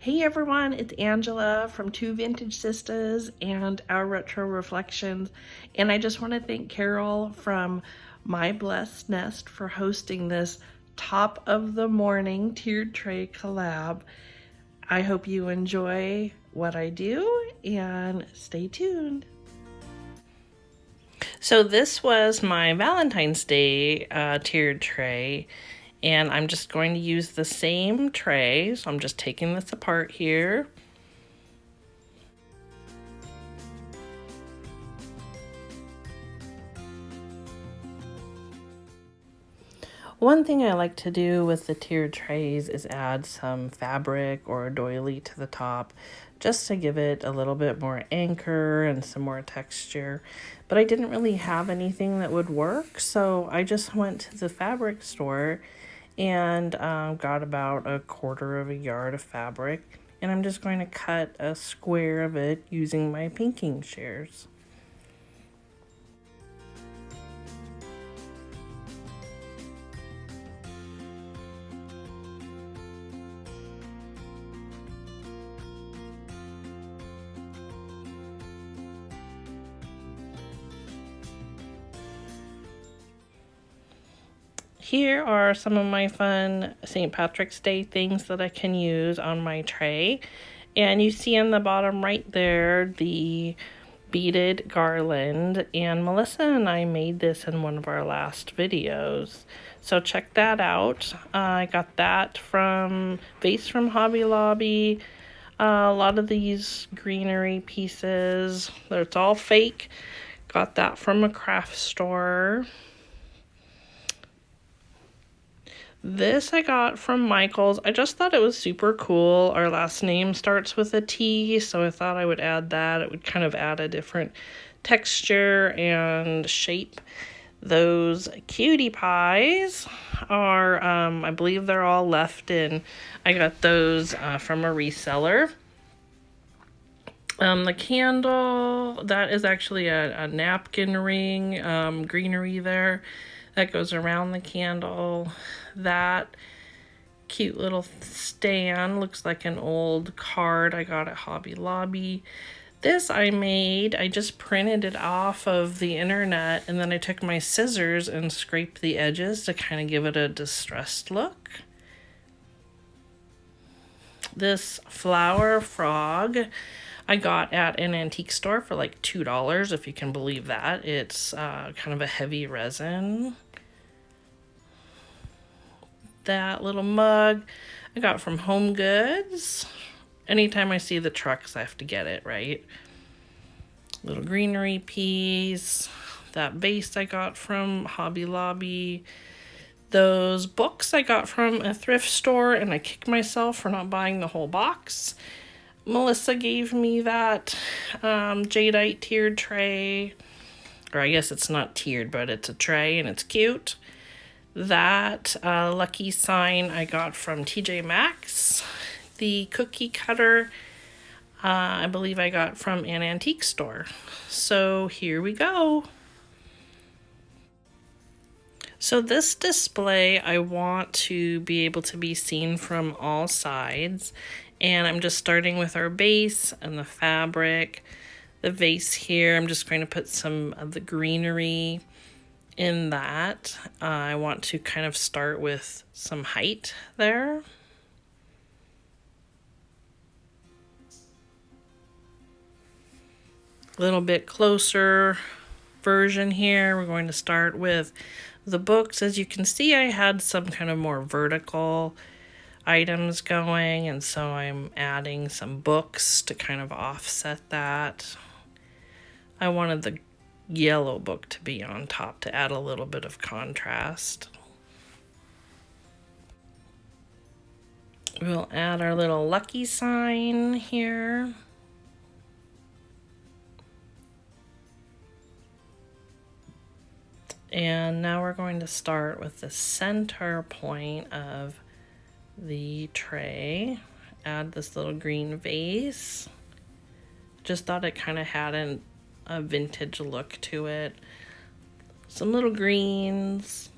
Hey everyone, it's Angela from Two Vintage Sisters and Our Retro Reflections, and I just want to thank Carol from My Blessed Nest for hosting this top of the morning tiered tray collab. I hope you enjoy what I do and stay tuned. So this was my Valentine's Day tiered tray, and I'm just going to use the same tray. So I'm just taking this apart here. One thing I like to do with the tiered trays is add some fabric or a doily to the top just to give it a little bit more anchor and some more texture. But I didn't really have anything that would work, so I just went to the fabric store and got about 1/4 of a yard of fabric, and I'm just going to cut a square of it using my pinking shears. Here are some of my fun St. Patrick's Day things that I can use on my tray. And you see on the bottom right there the beaded garland. And Melissa and I made this in one of our last videos. So check that out. I got that from vase from Hobby Lobby. A lot of these greenery pieces, it's all fake. Got that from a craft store. This I got from Michael's. I just thought it was super cool. Our last name starts with a T, so I thought I would add that. It would kind of add a different texture and shape. Those cutie pies are, I believe they're all left in. I got those from a reseller. The candle, that is actually a napkin ring, greenery there that goes around the candle. That cute little stand looks like an old card I got at Hobby Lobby. This I made, I just printed it off of the internet, and then I took my scissors and scraped the edges to kind of give it a distressed look. This flower frog I got at an antique store for like $2, if you can believe that. It's kind of a heavy resin. That little mug I got from Home Goods. Anytime I see the trucks, I have to get it, right? Little greenery piece. That vase I got from Hobby Lobby. Those books I got from a thrift store, and I kick myself for not buying the whole box. Melissa gave me that jadeite tiered tray. Or I guess it's not tiered, but it's a tray and it's cute. That lucky sign I got from TJ Maxx. The cookie cutter I believe I got from an antique store. So here we go. So this display I want to be able to be seen from all sides. And I'm just starting with our base and the fabric. The vase here, I'm just going to put some of the greenery in that. I want to kind of start with some height there. A little bit closer version here. We're going to start with the books. As you can see, I had some kind of more vertical items going, and so I'm adding some books to kind of offset that. I wanted the yellow book to be on top to add a little bit of contrast. We'll add our little lucky sign here. And now we're going to start with the center point of the tray. Add this little green vase. Just thought it kind of had a vintage look to it. Some little greens.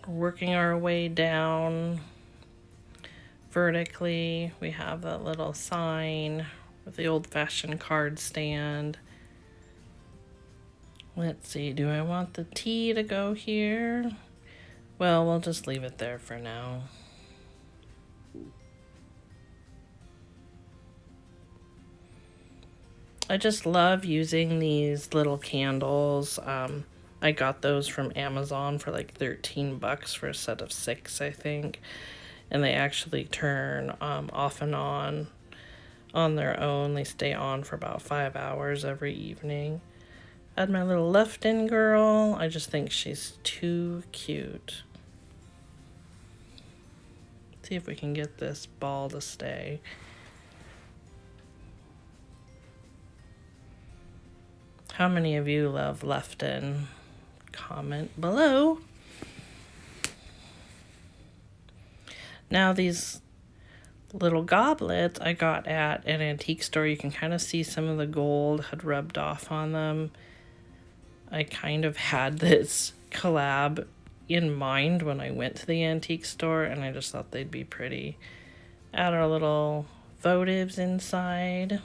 Working our way down vertically. We have that little sign with the old-fashioned card stand. Let's see, do I want the T to go here? Well, we'll just leave it there for now. I just love using these little candles. I got those from Amazon for like 13 bucks for a set of 6, I think. And they actually turn off and on their own. They stay on for about 5 hours every evening. Add my little left-in girl. I just think she's too cute. See if we can get this ball to stay. How many of you love left-in? Comment below. Now these little goblets I got at an antique store. You can kind of see some of the gold had rubbed off on them. I kind of had this collab in mind when I went to the antique store, and I just thought they'd be pretty. Add our little votives inside.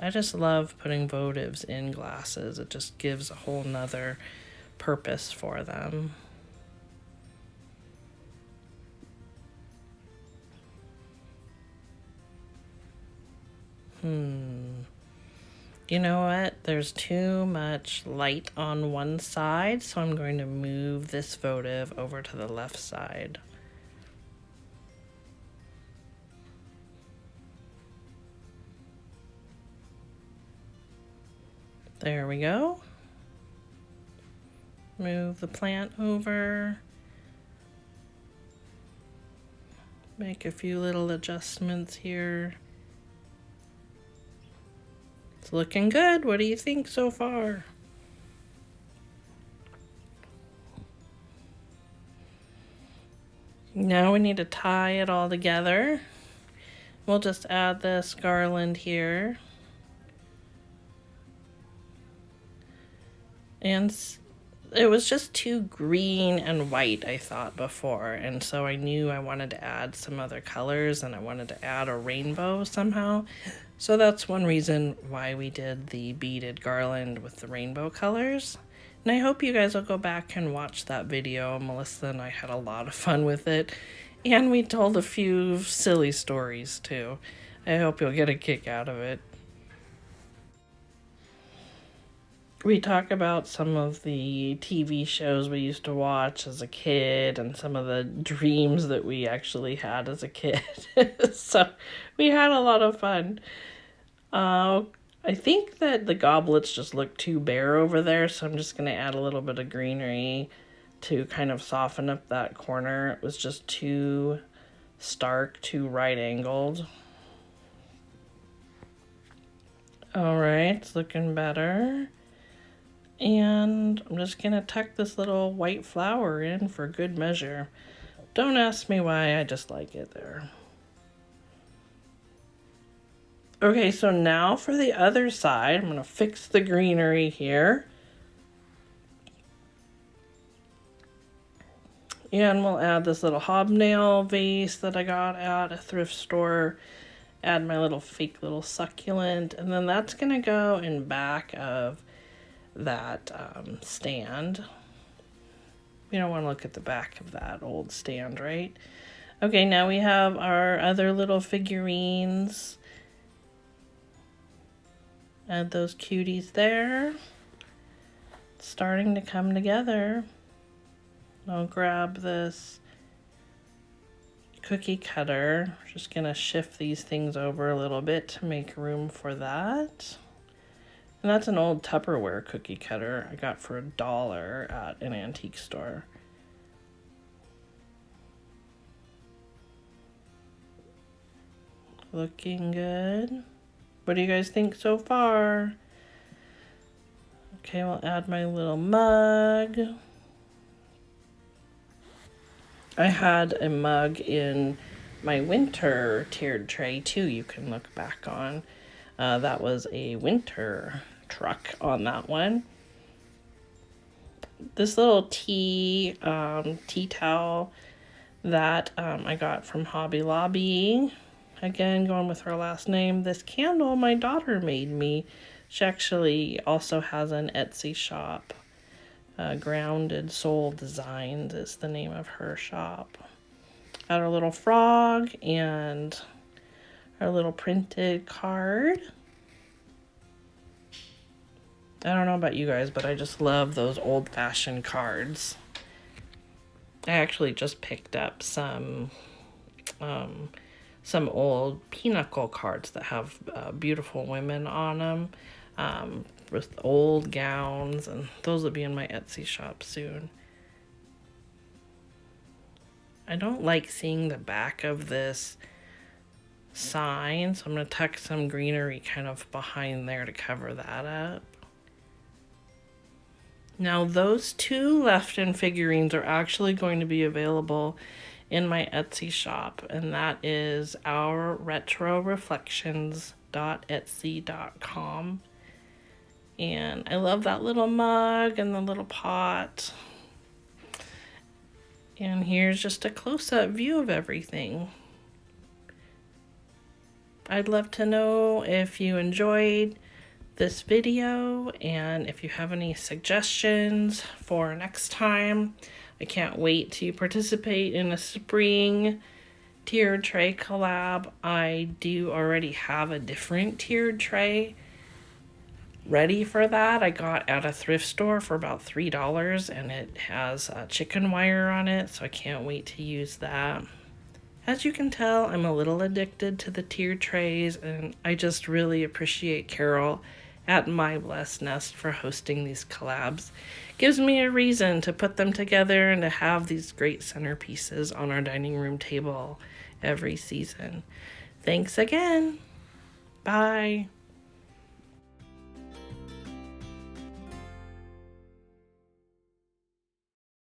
I just love putting votives in glasses. It just gives a whole nother purpose for them. You know what? There's too much light on one side, so I'm going to move this votive over to the left side. There we go. Move the plant over. Make a few little adjustments here. It's looking good. What do you think so far? Now we need to tie it all together. We'll just add this garland here. And it was just too green and white, I thought, before. And so I knew I wanted to add some other colors, and I wanted to add a rainbow somehow. So that's one reason why we did the beaded garland with the rainbow colors. And I hope you guys will go back and watch that video. Melissa and I had a lot of fun with it. And we told a few silly stories too. I hope you'll get a kick out of it. We talk about some of the TV shows we used to watch as a kid and some of the dreams that we actually had as a kid. So we had a lot of fun. I think that the goblets just look too bare over there, so I'm just going to add a little bit of greenery to kind of soften up that corner. It was just too stark, too right-angled. All right, it's looking better. And I'm just going to tuck this little white flower in for good measure. Don't ask me why, I just like it there. Okay, so now for the other side, I'm going to fix the greenery here. And we'll add this little hobnail vase that I got at a thrift store. Add my little fake little succulent. And then that's going to go in back of that stand. We don't want to look at the back of that old stand, right? Okay, now we have our other little figurines. Add those cuties there. It's starting to come together. I'll grab this cookie cutter. Just gonna shift these things over a little bit to make room for that. And that's an old Tupperware cookie cutter I got for $1 at an antique store. Looking good. What do you guys think so far? Okay, we'll add my little mug. I had a mug in my winter tiered tray too, you can look back on. That was a winter truck on that one. this little tea towel that I got from Hobby Lobby. Again, going with her last name. This candle my daughter made me. She actually also has an Etsy shop. Grounded Soul Designs is the name of her shop. Got a little frog and our little printed card. I don't know about you guys, but I just love those old-fashioned cards. I actually just picked up some old pinochle cards that have beautiful women on them, with old gowns, and those will be in my Etsy shop soon. I don't like seeing the back of this sign, so I'm going to tuck some greenery kind of behind there to cover that up. Now those two Lefton figurines are actually going to be available in my Etsy shop, and that is ourretroreflections.etsy.com. And I love that little mug and the little pot. And here's just a close-up view of everything. I'd love to know if you enjoyed this video and if you have any suggestions for next time. I can't wait to participate in a spring tiered tray collab. I do already have a different tiered tray ready for that. I got at a thrift store for about $3, and it has chicken wire on it, so I can't wait to use that. As you can tell, I'm a little addicted to the tiered trays, and I just really appreciate Carol at My Blessed Nest for hosting these collabs. Gives me a reason to put them together and to have these great centerpieces on our dining room table every season. Thanks again. Bye.